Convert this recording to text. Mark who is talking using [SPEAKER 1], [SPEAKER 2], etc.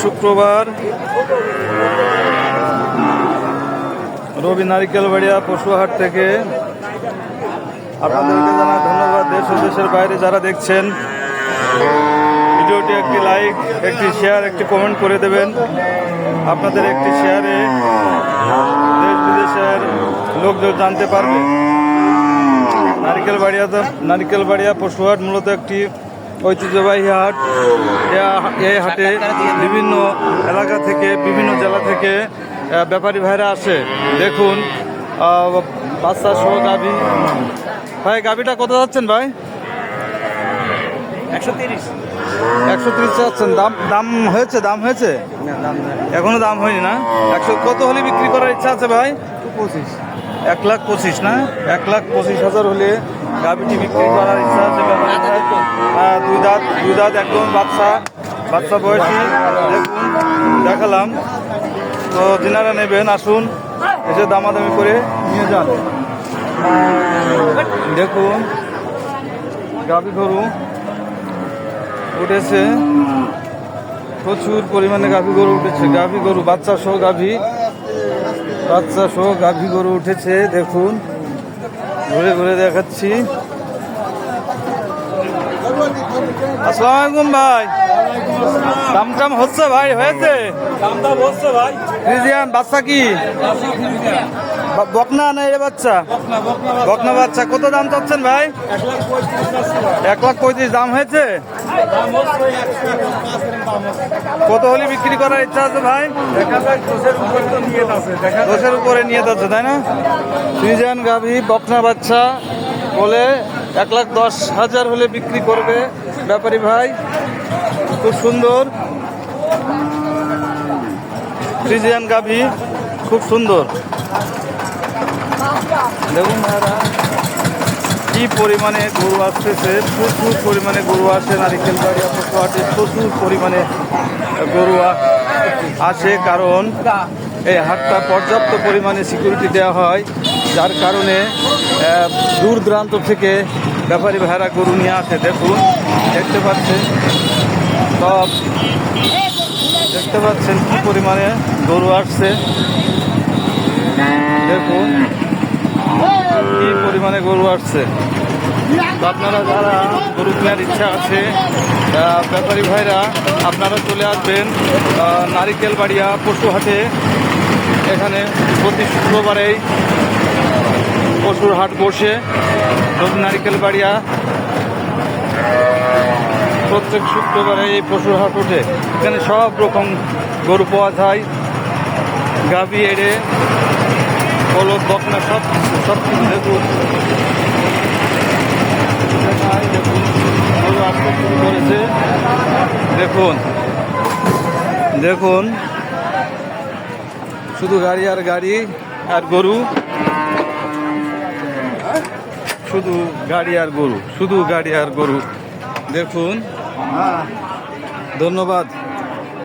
[SPEAKER 1] শুক্রবার রবি নারিকেলবাড়িয়া পশুহাট থেকে আপনাদেরকে জানাই ধন্যবাদ। দেশ ও দেশের বাইরে যারা দেখছেন ভিডিওটি একটি লাইক, একটি শেয়ার, একটি কমেন্ট করে দেবেন। আপনাদের একটি শেয়ারে দেশ বিদেশের লোকজন জানতে পারবে। নারিকেলবাড়িয়া পশুহাট মূলত একটি ঐতিহ্যবাহী হাট। এই হাটে বিভিন্ন এলাকা থেকে, বিভিন্ন জেলা থেকে ব্যাপারী ভাইরা আসে। দেখুন বাচ্চা সহ গাভী। ভাই গাভীটা কত যাচ্ছেন ভাই? 130 চাচ্ছেন। দাম হয়েছে? এখনো দাম হয়নি না? 100 কত হলে বিক্রি করার ইচ্ছা আছে ভাই? 1,25,000 না? 1,25,000 হলে গাভীটি বিক্রি করার ইচ্ছা আছে। দুই দাঁত একদম বাচ্চা বয়সী। দেখুন দেখালাম তো, যিনারা নেবেন আসুন, এসে দামাদামি করে নিয়ে যান। দেখুন গাভী গরু উঠেছে, প্রচুর পরিমাণে গাভী গরু উঠেছে। গাভী গরু বাচ্চা সহ গাভী গরু উঠেছে। দেখুন ঘুরে ঘুরে দেখাচ্ছি। আসসালামু আলাইকুম ভাই। দাম হচ্ছে ভাই? হয়েছে ভাই। ফ্রিজিয়ান বাচ্চা কি বকনা না এ বাচ্চা? বকনা বাচ্চা। কত দাম চাচ্ছেন ভাই? 1,35,000 দাম হয়েছে। কত হলে বিক্রি করার ইচ্ছা আছে ভাই? 10-এর উপরে নিয়ে যাচ্ছে, তাই না? ফ্রিজিয়ান গাভী বকনা বাচ্চা বলে 1,10,000 হলে বিক্রি করবে ব্যাপারী ভাই। খুব সুন্দর ফ্রিজিয়ান গাভী, খুব সুন্দর। দেখুন ভাইরা কি পরিমাণে গরু আসতেছে। প্রচুর পরিমাণে গরু আসে নারিকেলবাড়িয়া পশুহাটে। প্রচুর পরিমাণে গরু আসে, কারণ এই হাটটা পর্যাপ্ত পরিমাণে সিকিউরিটি দেওয়া হয়, যার কারণে দূর দূরান্ত থেকে ব্যাপারী ভাইরা গরু নিয়ে আসে। দেখুন দেখতে পাচ্ছেন কি পরিমাণে গরু আসছে। দেখুন কি পরিমাণে গরু আসছে। আপনারা যারা গরু কেনার ইচ্ছা আছে ব্যাপারী ভাইরা, আপনারা চলে আসবেন নারিকেলবাড়িয়া পশুহাটে। এখানে প্রতি শুক্রবারেই পশুর হাট বসে। নারিকেলবাড়িয়া প্রত্যেক শুক্রবারে এই পশুর হাট ওঠে। এখানে সব রকম গরু পাওয়া যায়। গাভী, এড়ে, বলদ, বকনা সব কিছু। দেখুন গরু আসতে শুরু করেছে। দেখুন শুধু গাড়ি আর গরু, শুধু গাড়ি আর গরু। দেখুন ধন্যবাদ।